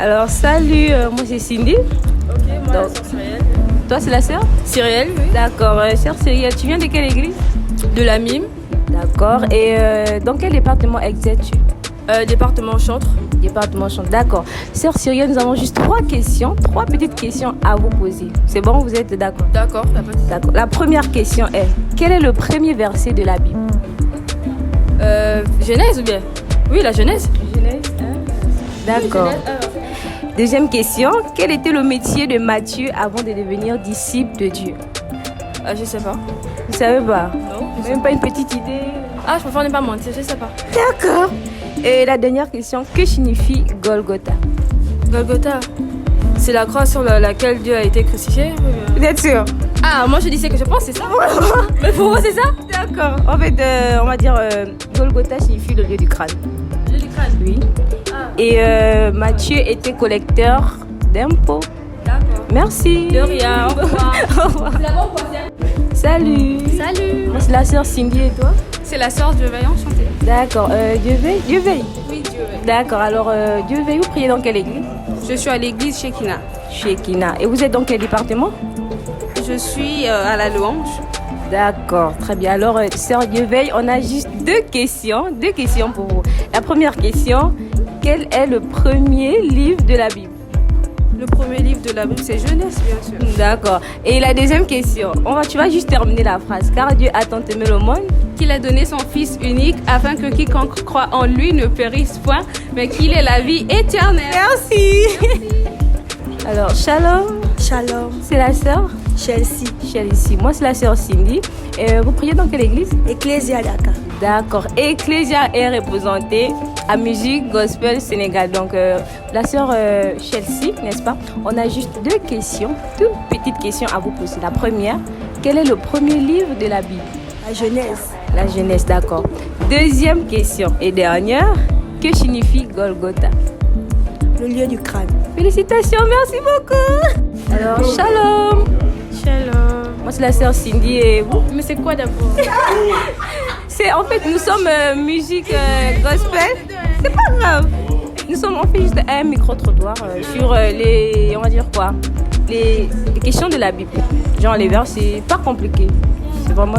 Alors, salut, moi c'est Cindy. Ok, moi la sœur Cyrielle. Toi, c'est la sœur Cyrielle, oui. D'accord, sœur Cyrielle, tu viens de quelle église? De la Mime. D'accord, et dans quel département exact-tu? Département Chantre. Département Chantre, d'accord. Sœur Cyrielle, nous avons juste trois petites questions à vous poser. C'est bon, vous êtes d'accord? D'accord, la petite. D'accord. La première question est, quel est le premier verset de la Bible? Genèse ou bien? Oui, la Genèse. Genèse 1. D'accord. Oui, Genèse 1. Deuxième question, quel était le métier de Matthieu avant de devenir disciple de Dieu? Je sais pas. Vous savez pas? Non. Même pas une petite idée? Ah, je préfère ne pas mentir, je sais pas. D'accord. Et la dernière question, que signifie Golgotha? Golgotha, c'est la croix sur laquelle Dieu a été crucifié. Vous êtes sûr? Ah, moi je dis ce que je pense, c'est ça. Mais pour vous, c'est ça? D'accord. En fait, on va dire Golgotha signifie le lieu du crâne. Le du crâne. Oui. Ah. Et Matthieu était collecteur d'impôts. D'accord. Merci. De rien, au revoir. Au revoir. C'est la bonne fois, Salut. Salut. Moi, c'est la sœur Cindy et toi? C'est la sœur de Veille enchantée. D'accord. Dieu veille? Dieu veille. Oui, Dieu veille. D'accord. Alors, Dieu veille, vous priez dans quelle église? Je suis à l'église chez Kina. Chez Kina. Et vous êtes dans quel département? Je suis à la louange. D'accord, très bien. Alors, sœur Dieu veille, on a juste deux questions pour vous. La première question, quel est le premier livre de la Bible? Le premier livre de la Bible, c'est Genèse, bien sûr. D'accord. Et la deuxième question, tu vas juste terminer la phrase. Car Dieu a tant aimé le monde Qu'il a donné son Fils unique afin que quiconque croit en lui ne périsse point, mais qu'il ait la vie éternelle. Merci. Alors, shalom. Shalom, C'est la sœur Chelsea, Chelsea. Moi, c'est la sœur Cindy. Et vous priez dans quelle église? Ecclesia Dakar. D'accord. Ecclesia est représentée à Musique Gospel Sénégal. Donc, la sœur Chelsea, n'est-ce pas? On a juste deux questions, toutes petites questions à vous poser. La première, quel est le premier livre de la Bible? La Genèse, La Genèse, d'accord. Deuxième question et dernière, que signifie Golgotha? le lieu du crâne. Félicitations, merci beaucoup. Alors, shalom. Shalom. Moi, c'est la sœur Cindy et vous? Mais c'est quoi d'abord? En fait, nous sommes musique gospel. C'est pas grave. On fait juste un micro-trottoir sur on va dire quoi? Les questions de la Bible. Genre les versets, pas compliqué. C'est vraiment,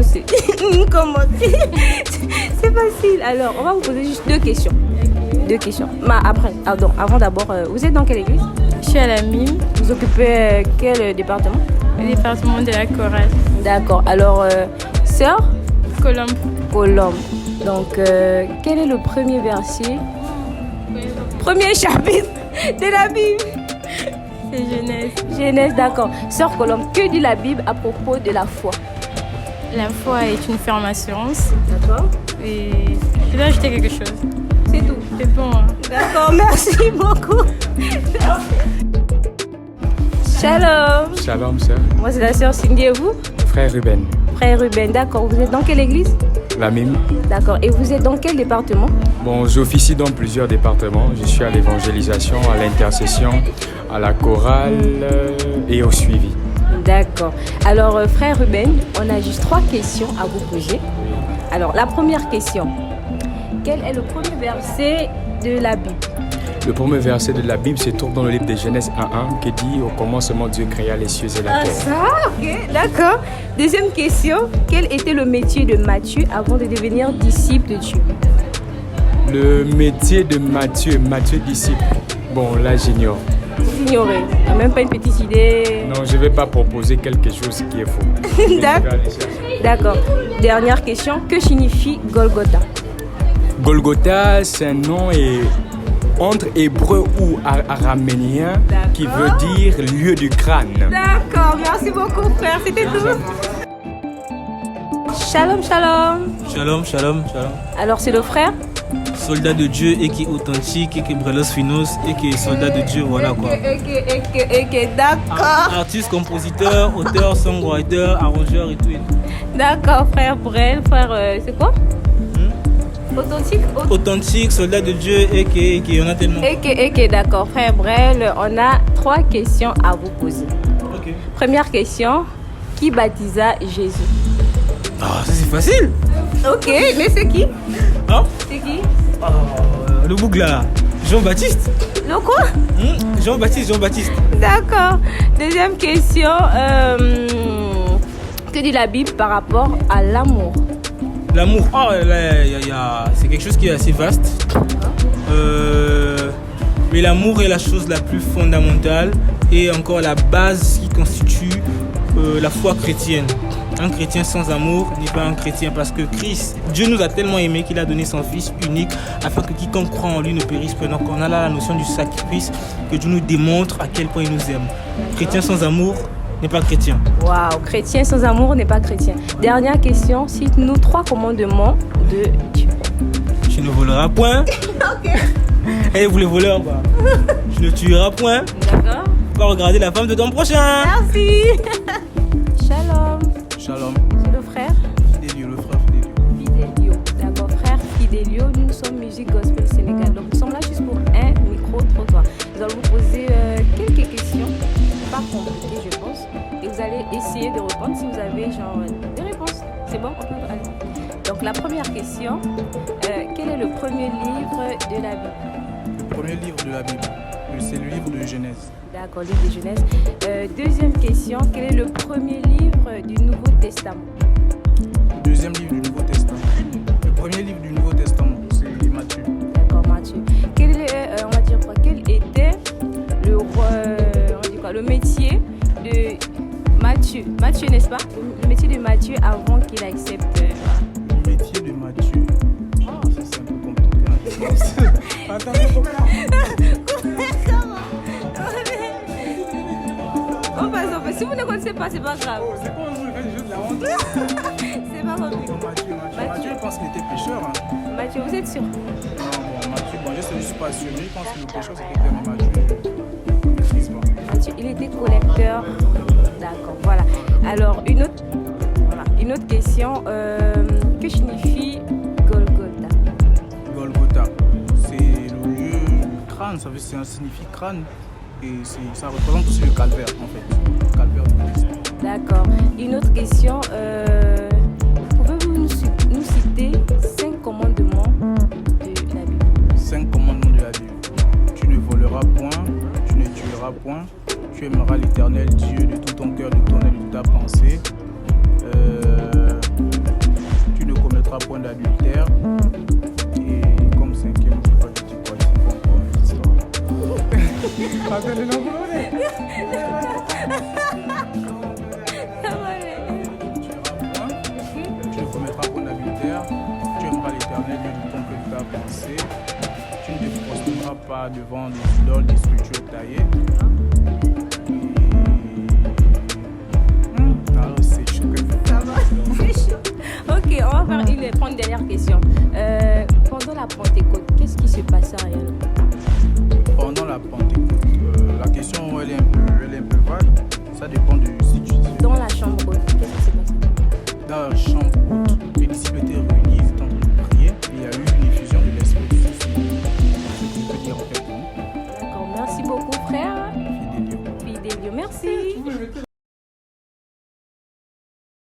comment? C'est facile. Alors, on va vous poser juste deux questions. Avant d'abord, vous êtes dans quelle église? Je suis à la Mime, Vous occupez quel département? le département de la chorale. D'accord. Alors, sœur Colombe. Colombe. Donc, quel est le premier verset? Premier chapitre de la Bible. C'est Genèse. Genèse, d'accord. Sœur Colombe, que dit la Bible à propos de la foi? La foi est une ferme assurance. D'accord. Et je dois ajouter quelque chose. C'est tout. C'est bon. Hein. D'accord, merci beaucoup. Shalom. Shalom, sœur. Moi, c'est la sœur Cindy et vous? Frère Ruben, Frère Ruben, d'accord. Vous êtes dans quelle église? la Mime. D'accord. Et vous êtes dans quel département? Bon, j'officie dans plusieurs départements. Je suis à l'évangélisation, à l'intercession, à la chorale et au suivi. D'accord. Alors, frère Ruben, on a juste trois questions à vous poser. Alors, la première question. Quel est le premier verset de la Bible? Le premier verset de la Bible se trouve dans le livre de Genèse 1:1 qui dit « Au commencement, Dieu créa les cieux et la terre Ça, ok, d'accord. Deuxième question. Quel était le métier de Matthieu avant de devenir disciple de Dieu? ». Le métier de Matthieu disciple. Bon, là, j'ignore. Vous ignorez. Il n'y a même pas une petite idée. Non, je ne vais pas proposer quelque chose qui est faux. Mais je vais aller chercher. D'accord. Dernière question. Que signifie Golgotha? Golgotha, c'est un nom entre hébreu ou araménien qui veut dire lieu du crâne. D'accord. Merci beaucoup, frère. C'était tout. Shalom, shalom. Shalom, shalom, shalom. Alors, c'est le frère? Soldat de Dieu et qui est authentique et qui est brelos finos et qui est soldat de Dieu, voilà quoi. Ok, d'accord. Artiste, compositeur, auteur, songwriter, arrangeur et tout. D'accord, frère Brel. Frère, c'est quoi? Authentique? Authentique, soldat de Dieu et qui en a tellement. Ok, d'accord. Frère Brel, on a trois questions à vous poser. Ok. Première question. Qui baptisa Jésus? Ah, ça c'est facile. Ok, mais c'est qui? Hein? C'est qui? Le bouc là. Jean-Baptiste. Le quoi? Jean-Baptiste. D'accord. Deuxième question. Que dit la Bible par rapport à l'amour? L'amour, c'est quelque chose qui est assez vaste. Mais l'amour est la chose la plus fondamentale et encore la base qui constitue la foi chrétienne. Un chrétien sans amour n'est pas un chrétien parce que Christ, Dieu nous a tellement aimés qu'il a donné son Fils unique afin que quiconque croit en lui ne périsse pas. Donc on a là la notion du sacrifice, que Dieu nous démontre à quel point il nous aime. Chrétien sans amour n'est pas chrétien. Waouh, chrétien sans amour n'est pas chrétien. Dernière question, cite-nous 3 commandements de Dieu. Tu ne voleras point. Ok. Et vous les voleurs, bah. Tu ne tueras point. D'accord. Va regarder la femme de ton prochain. Merci. Shalom. Shalom. C'est le frère Fidelio, le frère Fidelio. Fidelio. D'accord, frère Fidelio, nous sommes Musique Gospel Sénégal. Donc nous sommes là juste pour un micro-trottoir. Nous allons vous poser quelques questions, pas compliquées je pense. Et vous allez essayer de répondre si vous avez genre des réponses. C'est bon, on peut aller. Donc la première question, quel est le premier livre de la Bible? Le premier livre de la Bible, c'est le livre de Genèse. D'accord, livre de Genèse. Deuxième question, quel est le premier livre du Nouveau Testament? Le deuxième livre du Nouveau Testament. Le premier livre du Nouveau Testament, c'est Matthieu. D'accord, Matthieu. Quel était le métier de Matthieu? Matthieu, n'est-ce pas? Le métier de Matthieu avant qu'il accepte. Le métier de Matthieu. Ah, ça c'est un peu compliqué. Attendez, On passe. Si vous ne connaissez pas, c'est pas grave. c'est quoi le jeu de la honte? C'est pas grave. Matthieu, je pense qu'il était pêcheur. Hein. Matthieu, vous êtes sûr? Non, bon, Matthieu, je ne suis pas sûr, mais je pense que le pêcheur c'était clair, mais Matthieu, je ne maîtrise pas. Matthieu, il était collecteur. D'accord, voilà. Alors, une autre question. Que signifie Golgotha? Golgotha, c'est le lieu du crâne, ça signifie crâne. Et ça représente aussi le calvaire, en fait. Le calvaire de Christ. D'accord. Une autre question. Pouvez-vous nous citer 5 commandements de la Bible? 5 commandements de la Bible. Tu ne voleras point, tu ne tueras point, tu aimeras l'Éternel Dieu de tout ton cœur, de ton âme, de ta pensée. Tu ne commettras point d'adultère. Et comme 5e, je ne sais pas du tout quoi, c'est pas encore une histoire. Tu ne commettras point d'adultère. Tu aimeras l'Éternel Dieu de ton cœur, de ta pensée. Tu ne te prosterneras pas devant des idoles, des sculptures taillées. C'est chaud. Ça va, c'est chaud. Ok, on va prendre une dernière question. Pendant la Pentecôte, qu'est-ce qui se passait réellement? Pendant la Pentecôte, la question elle est un peu vague.